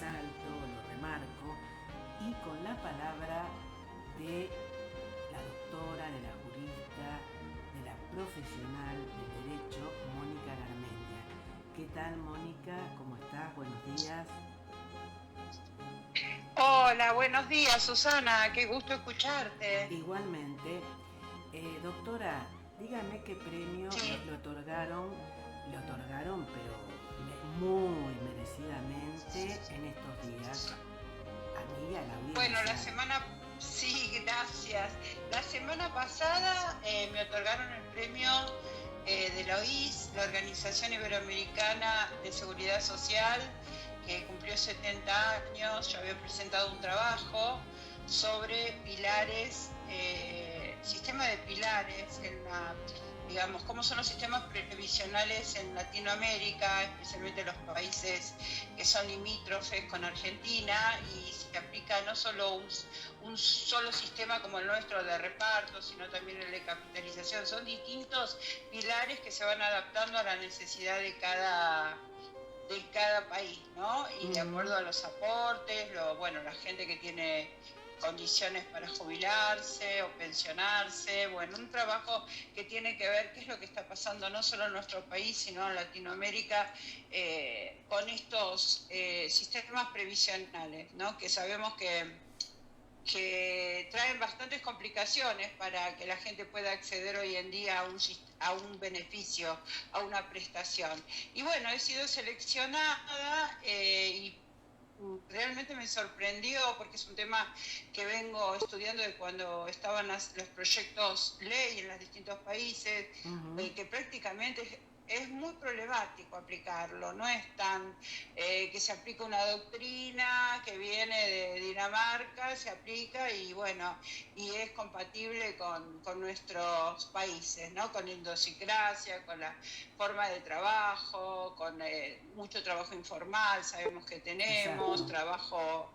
resalto, lo remarco, y con la palabra de la doctora, de la jurista, de la profesional del derecho, Mónica Garmendia. ¿Qué tal, Mónica? ¿Cómo estás? Buenos días. Hola, buenos días, Susana, qué gusto escucharte. Igualmente, doctora, dígame qué premio Sí, le otorgaron, pero muy merecidamente en estos días a mí y a la bueno, audiencia. sí, gracias. La semana pasada me otorgaron el premio de la OIS, la Organización Iberoamericana de Seguridad Social, que cumplió 70 años. Yo había presentado un trabajo sobre pilares, sistema de pilares digamos, cómo son los sistemas previsionales en Latinoamérica, especialmente los países que son limítrofes con Argentina, y se aplica no solo un solo sistema como el nuestro de reparto, sino también el de capitalización. Son distintos pilares que se van adaptando a la necesidad de cada país, ¿no? Y de Ujú. acuerdo a los aportes, bueno, la gente que tiene condiciones para jubilarse o pensionarse, bueno, un trabajo que tiene que ver qué es lo que está pasando no solo en nuestro país, sino en Latinoamérica, con estos sistemas previsionales, ¿no? Que sabemos que traen bastantes complicaciones para que la gente pueda acceder hoy en día a un beneficio, a una prestación. Y bueno, he sido seleccionada y realmente me sorprendió porque es un tema que vengo estudiando de cuando estaban los proyectos ley en los distintos países, Ujú. que prácticamente es muy problemático aplicarlo. No es tan que se aplica una doctrina que viene de Dinamarca, se aplica y bueno, y es compatible con nuestros países, ¿no? Con la idiosincrasia, con la forma de trabajo, con mucho trabajo informal, sabemos que tenemos, Exacto. trabajo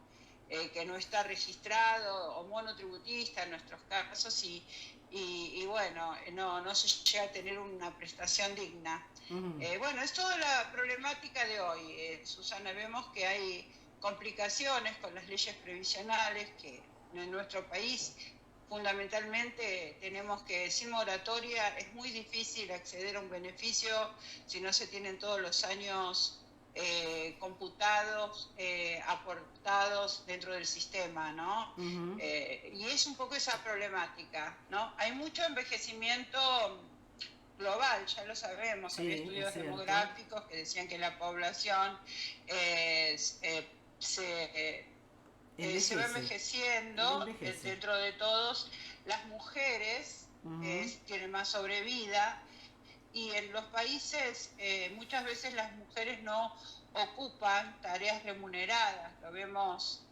que no está registrado o monotributista en nuestros casos, y bueno, no se llega a tener una prestación digna. Ujú. Bueno, es toda la problemática de hoy, Susana. Vemos que hay complicaciones con las leyes previsionales, que en nuestro país fundamentalmente tenemos que, sin moratoria, es muy difícil acceder a un beneficio si no se tienen todos los años computados, aportados dentro del sistema, ¿no? Ujú. Y es un poco esa problemática, ¿no? Hay mucho envejecimiento global, ya lo sabemos. Había Sí, es estudios cierto. demográficos que decían que la población se va Envejece. envejeciendo. Envejece. Dentro de todos, las mujeres Ujú. tienen más sobrevida, y en los países muchas veces las mujeres no ocupan tareas remuneradas. Lo vemos,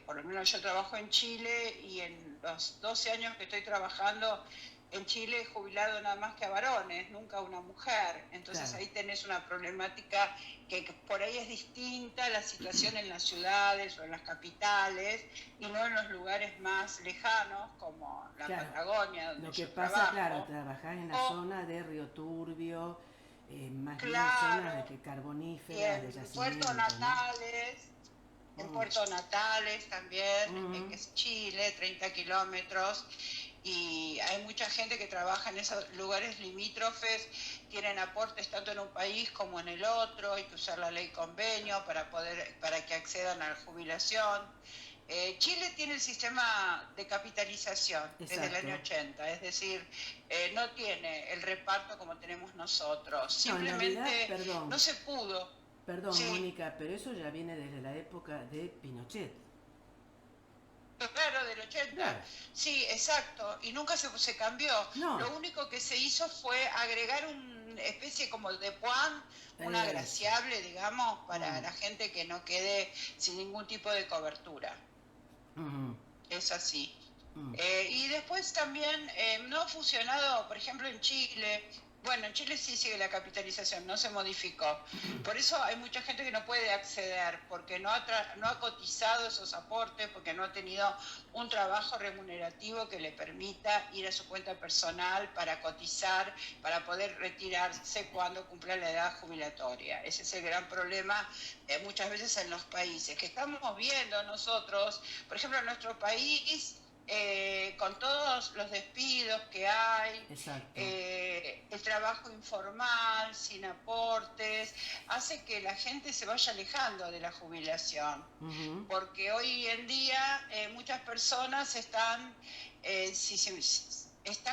por lo menos yo trabajo en Chile, y en los 12 años que estoy trabajando en Chile he jubilado nada más que a varones, nunca a una mujer. Entonces Claro. ahí tenés una problemática que por ahí es distinta la situación en las ciudades o en las capitales, y no en los lugares más lejanos como la Claro. Patagonia, donde Lo que yo pasa, claro, trabajo. trabajás en la O, zona de Río Turbio, más bien zonas de claro, que y carboníferas, de en Puerto yacimiento, ¿no? Natales, en Mm. Puerto Natales también, que Mm. es Chile, 30 kilómetros, y hay mucha gente que trabaja en esos lugares limítrofes, tienen aportes tanto en un país como en el otro. Hay que usar la ley convenio para que accedan a la jubilación. Chile tiene el sistema de capitalización desde el año Exacto. 80, es decir, no tiene el reparto como tenemos nosotros. No, en realidad, Simplemente no se pudo. perdón, Sí, Mónica, pero eso ya viene desde la época de Pinochet. claro, del 80. Claro. Sí, exacto. Y nunca se cambió. No. Lo único que se hizo fue agregar una especie como de puan, un Eso. agraciable, digamos, para Mm. la gente que no quede sin ningún tipo de cobertura. Mm. Es así. Mm. Y después también no ha funcionado, por ejemplo, en Chile. Bueno, en Chile sí sigue la capitalización, no se modificó. Por eso hay mucha gente que no puede acceder, porque no ha cotizado esos aportes, porque no ha tenido un trabajo remunerativo que le permita ir a su cuenta personal para cotizar, para poder retirarse cuando cumpla la edad jubilatoria. Ese es el gran problema muchas veces en los países, que estamos viendo nosotros, por ejemplo, en nuestro país, con todos los despidos que hay, el trabajo informal, sin aportes, hace que la gente se vaya alejando de la jubilación. Porque hoy en día muchas personas están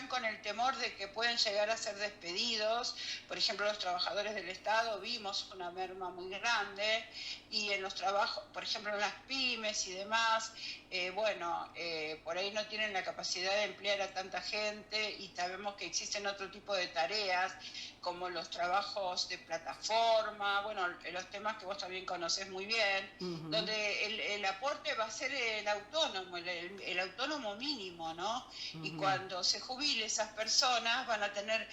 con el temor de que pueden llegar a ser despedidos. Por ejemplo, los trabajadores del Estado vimos una merma muy grande, y en los trabajos, por ejemplo, en las pymes y demás, por ahí no tienen la capacidad de emplear a tanta gente, y sabemos que existen otro tipo de tareas, como los trabajos de plataforma, los temas que vos también conocés muy bien, donde el aporte va a ser el autónomo mínimo, ¿no? Y cuando se jubile, esas personas van a tener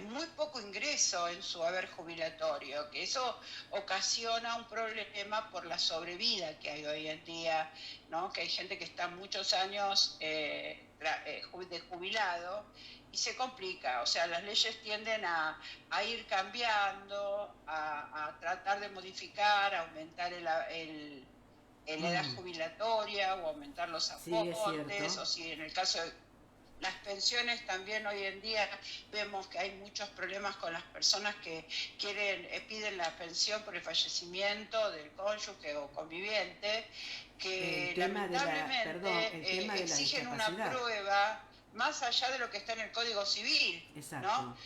muy poco ingreso en su haber jubilatorio, que eso ocasiona un problema por la sobrevida que hay hoy en día, ¿no? Que hay gente que está muchos años de jubilado, y se complica. O sea, las leyes tienden a ir cambiando, a tratar de modificar, a aumentar la edad jubilatoria, o aumentar los aportes, o si en el caso de las pensiones también, hoy en día vemos que hay muchos problemas con las personas que piden la pensión por el fallecimiento del cónyuge o conviviente, que lamentablemente exigen una prueba más allá de lo que está en el Código Civil, ¿no?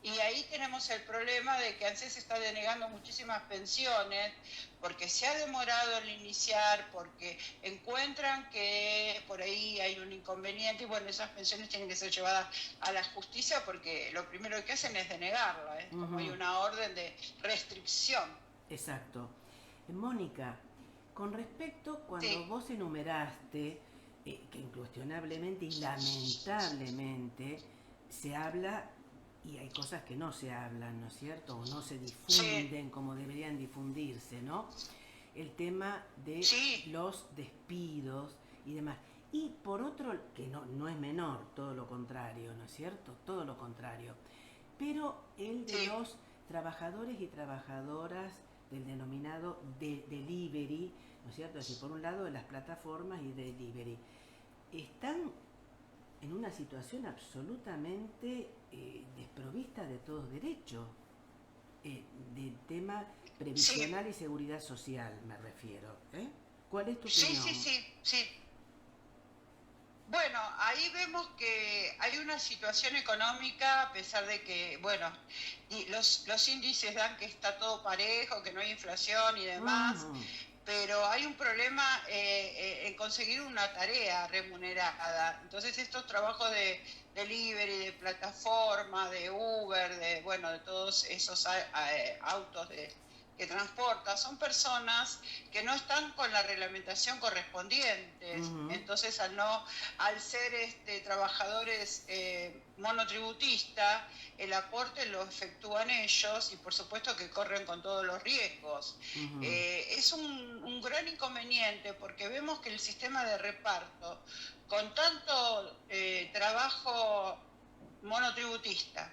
Y ahí tenemos el problema de que ANSES se está denegando muchísimas pensiones porque se ha demorado en iniciar, porque encuentran que por ahí hay un inconveniente, y esas pensiones tienen que ser llevadas a la justicia, porque lo primero que hacen es denegarla, como hay una orden de restricción. Exacto. Mónica, con respecto cuando vos enumeraste que incuestionablemente y lamentablemente se habla, y hay cosas que no se hablan, ¿no es cierto? O no se difunden como deberían difundirse, ¿no? El tema de los despidos y demás. Y por otro, que no es menor, todo lo contrario, ¿no es cierto? Todo lo contrario. Pero el de los trabajadores y trabajadoras del denominado delivery, ¿no es cierto? Es decir, por un lado de las plataformas y delivery, están en una situación absolutamente desprovista de todos derechos, del tema previsional y seguridad social, me refiero. ¿Cuál es tu opinión? Sí. Bueno, ahí vemos que hay una situación económica, a pesar de que, los índices dan que está todo parejo, que no hay inflación y demás, pero hay un problema en conseguir una tarea remunerada. Entonces estos trabajos de delivery, de plataforma, de Uber, de todos esos autos que transporta, son personas que no están con la reglamentación correspondiente. Entonces al ser trabajadores monotributistas, el aporte lo efectúan ellos, y por supuesto que corren con todos los riesgos. Es un gran inconveniente, porque vemos que el sistema de reparto, con tanto trabajo monotributista,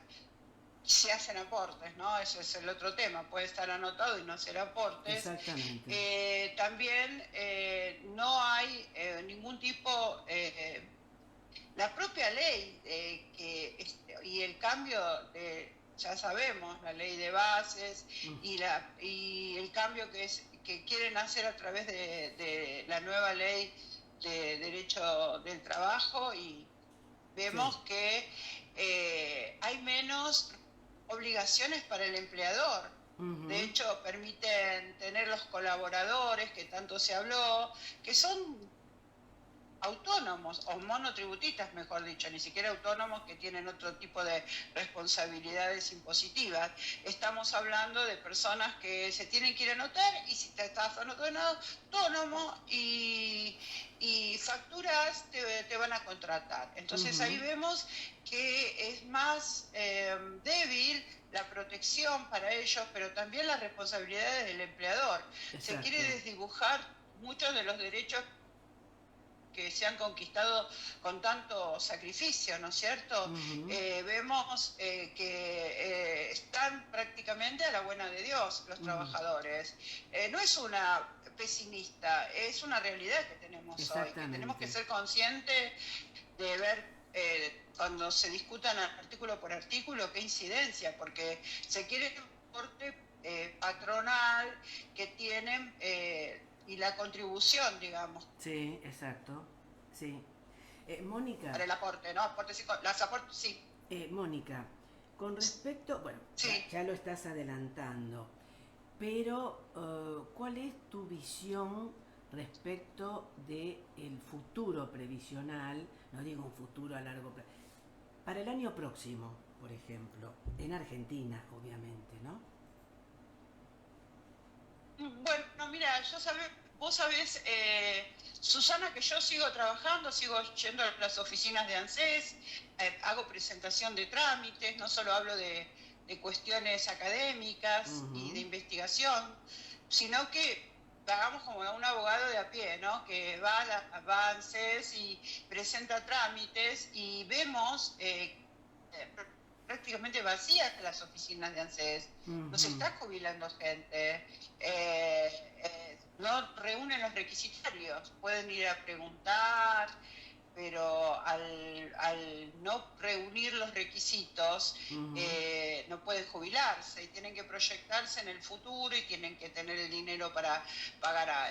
se hacen aportes, ¿no? Ese es el otro tema, puede estar anotado y no hacer aportes. Exactamente. También no hay ningún tipo, la propia ley y el cambio ya sabemos, la ley de bases y el cambio que quieren hacer a través de la nueva ley de derecho del trabajo, y vemos que hay menos obligaciones para el empleador. De hecho, permiten tener los colaboradores, que tanto se habló, que son autónomos o monotributistas, mejor dicho, ni siquiera autónomos que tienen otro tipo de responsabilidades impositivas. Estamos hablando de personas que se tienen que ir a anotar y si te estás anotado autónomo y facturas te van a contratar. Entonces ahí vemos que es más débil la protección para ellos, pero también las responsabilidades del empleador. Exacto. Se quiere desdibujar muchos de los derechos que se han conquistado con tanto sacrificio, ¿no es cierto? Vemos que están prácticamente a la buena de Dios los trabajadores. No es una pesimista, es una realidad que tenemos hoy, que tenemos que ser conscientes de ver cuando se discutan artículo por artículo qué incidencia, porque se quiere un corte patronal que tienen y la contribución, digamos. Sí, exacto. Sí. Mónica. Para el aporte, ¿no? Las aportes, sí. Mónica, con respecto, bueno, sí. ya lo estás adelantando, pero ¿cuál es tu visión respecto del futuro previsional? No digo un futuro a largo plazo, para el año próximo, por ejemplo, en Argentina, obviamente, ¿no? Bueno, mira, vos sabés, Susana, que yo sigo trabajando, sigo yendo a las oficinas de ANSES, hago presentación de trámites, no solo hablo de cuestiones académicas y de investigación, sino que hagamos como un abogado de a pie, ¿no? Que va a ANSES y presenta trámites y vemos prácticamente vacías las oficinas de ANSES. No se está jubilando gente, no reúnen los requisitarios, pueden ir a preguntar, pero al no reunir los requisitos no pueden jubilarse y tienen que proyectarse en el futuro y tienen que tener el dinero para pagar a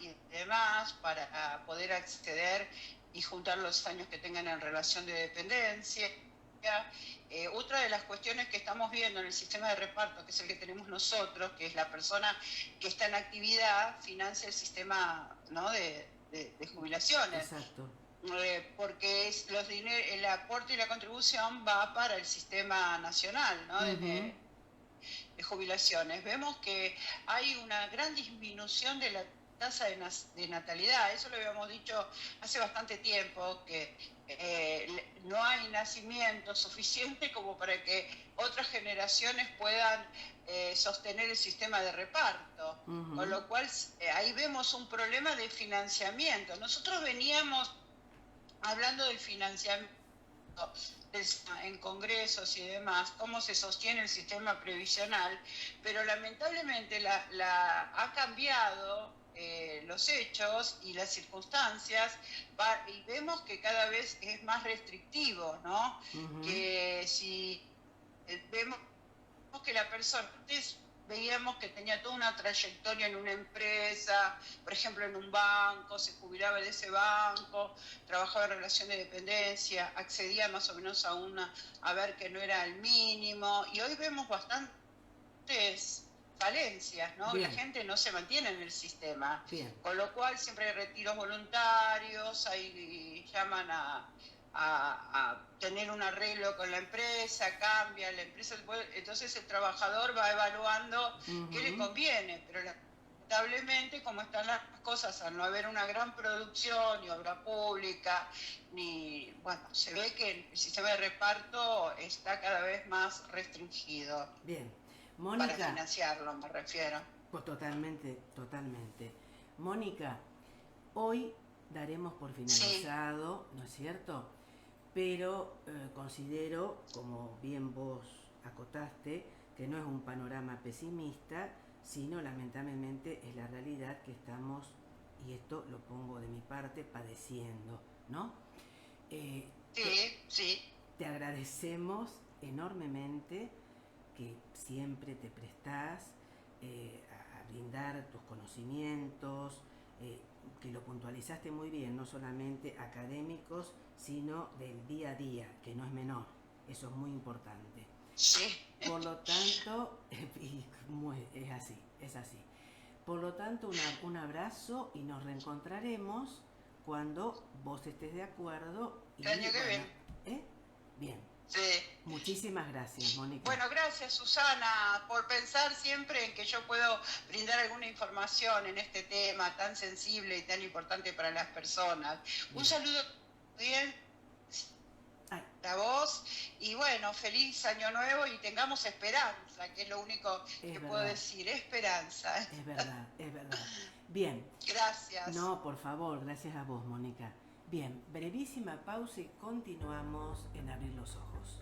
y demás para poder acceder y juntar los años que tengan en relación de dependencia. Otra de las cuestiones que estamos viendo en el sistema de reparto, que es el que tenemos nosotros, que es la persona que está en actividad, financia el sistema, ¿no? de jubilaciones. Exacto. Porque el aporte y la contribución va para el sistema nacional, ¿no? de jubilaciones. Vemos que hay una gran disminución de la tasa de natalidad. Eso lo habíamos dicho hace bastante tiempo, que no hay nacimiento suficiente como para que otras generaciones puedan sostener el sistema de reparto. Con lo cual ahí vemos un problema de financiamiento. Nosotros veníamos hablando del financiamiento en congresos y demás, cómo se sostiene el sistema previsional, pero lamentablemente ha cambiado los hechos y las circunstancias y vemos que cada vez es más restrictivo, ¿no? Que si vemos que la persona veíamos que tenía toda una trayectoria en una empresa, por ejemplo en un banco, se jubilaba de ese banco, trabajaba en relación de dependencia, accedía más o menos a ver que no era el mínimo, y hoy vemos bastantes falencias, ¿no? Bien. La gente no se mantiene en el sistema. Bien. Con lo cual siempre hay retiros voluntarios, llaman a tener un arreglo con la empresa, cambia la empresa, entonces el trabajador va evaluando qué le conviene, pero lamentablemente como están las cosas, al no haber una gran producción ni obra pública, se ve que el sistema de reparto está cada vez más restringido. Bien, Mónica. Para financiarlo, me refiero. Pues totalmente. Mónica, hoy daremos por finalizado, ¿no es cierto? Pero considero, como bien vos acotaste, que no es un panorama pesimista, sino lamentablemente es la realidad que estamos, y esto lo pongo de mi parte, padeciendo, ¿no? Sí. Te agradecemos enormemente que siempre te prestás a brindar tus conocimientos, que lo puntualizaste muy bien, no solamente académicos, sino del día a día, que no es menor, eso es muy importante. Sí. Por lo tanto, es así. Por lo tanto, un abrazo y nos reencontraremos cuando vos estés de acuerdo. Y, El año que viene. Bien. Sí. Muchísimas gracias, Mónica. Bueno, gracias Susana por pensar siempre en que yo puedo brindar alguna información en este tema tan sensible y tan importante para las personas. Bien. Un saludo bien a vos y bueno, feliz año nuevo y tengamos esperanza, que es lo único que puedo decir, esperanza. Es verdad, es verdad. Bien. Gracias. No, por favor, gracias a vos, Mónica. Bien, brevísima pausa y continuamos en Abrir los Ojos.